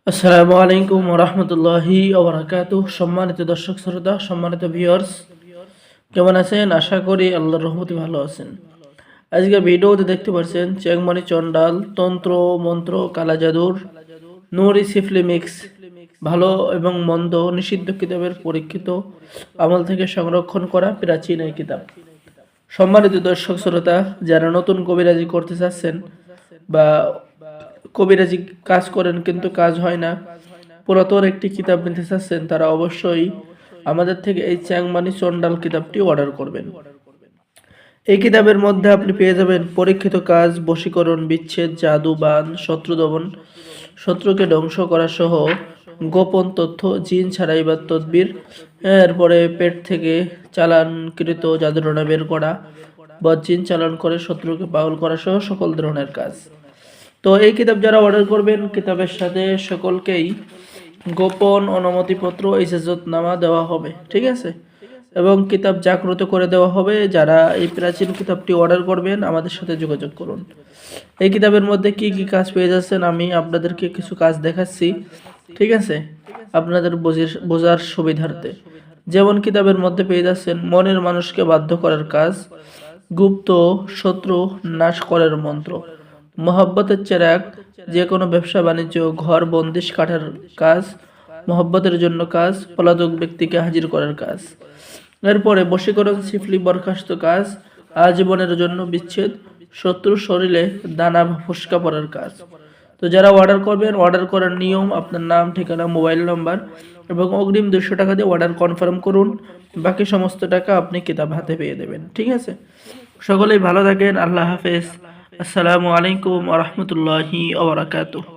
আসসালামু আলাইকুম ওয়া রাহমাতুল্লাহি ওয়া বারাকাতুহু। সম্মানিত দর্শক শ্রোতা, সম্মানিত ভিউয়ার্স, কেমন আছেন? আশা করি আল্লাহর রহমতে ভালো আছেন। আজকে ভিডিওতে দেখতে পাচ্ছেন চেংমারি চন্ডাল, তন্ত্র মন্ত্র, কালা জাদুর, নুরি সিফলি মিক্স, ভালো এবং মন্দ নিষিদ্ধ কিতাবের পরীক্ষিত আমল থেকে সংরক্ষণ করা প্রাচীন এই কিতাব। সম্মানিত দর্শক শ্রোতা, যারা নতুন কবিরাজি করতে চাচ্ছেন বা কবিরাজি কাজ করেন কিন্তু কাজ হয় না, পুরাতন একটি কিতাব নিতে চাচ্ছেন, তারা অবশ্যই আমাদের থেকে এই চ্যাংমানি চন্ডাল কিতাবটি অর্ডার করবেন। এই কিতাবের মধ্যে আপনি পেয়ে যাবেন পরীক্ষিত কাজ, বশীকরণ, বিচ্ছেদ, জাদু, বান, শত্রু দমন, শত্রুকে ধ্বংস করা সহ গোপন তথ্য, জিন ছাড়াইবার তদবির, এরপরে পেট থেকে চালানকৃত জাদুটনা বের করা, বজ্জিন চালান করে শত্রুকে পাগল করা সহ সকল ধরনের কাজ। তো এই কিতাব যারা অর্ডার করবেন, কিতাবের সাথে সকলকেই গোপন অনুমতিপত্র, ইজাজতনামা দেওয়া হবে, ঠিক আছে? এবং কিতাব জাগ্রত করে দেওয়া হবে। যারা এই প্রাচীন কিতাবটি অর্ডার করবেন আমাদের সাথে যোগাযোগ করুন। এই কিতাবের মধ্যে কি কি কাজ পেয়ে যাচ্ছেন আমি আপনাদেরকে কিছু কাজ দেখাচ্ছি, ঠিক আছে, আপনাদের বোঝার সুবিধার্থে। যেমন কিতাবের মধ্যে পেয়ে যাচ্ছেন মনের মানুষকে বাধ্য করার কাজ, গুপ্ত শত্রু নাশ করার মন্ত্র, মহব্বতের চেরাগ, যে কোনো ব্যবসা বাণিজ্য, ঘর বন্দিশ কাটার কাজ, মহব্বতের জন্য কাজ, পলাতক ব্যক্তিকে হাজির করার কাজ। এরপরে বশীকরণ, সিফলি, বরখাস্ত কাজ, আজীবনের জন্য বিচ্ছেদ, শত্রুর শরীরে দানা বা ফুসকা পড়ার কাজ। তো যারা অর্ডার করবেন, অর্ডার করার নিয়ম: আপনার নাম, ঠিকানা, মোবাইল নাম্বার এবং অগ্রিম 200 টাকা দিয়ে অর্ডার কনফার্ম করুন। বাকি সমস্ত টাকা আপনি কিতাব হাতে পেয়ে দেবেন, ঠিক আছে? সকলেই ভালো থাকেন। আল্লাহ হাফেজ। আসসালামু আলাইকুম ওয়া রাহমাতুল্লাহি ওয়া বারাকাতুহু।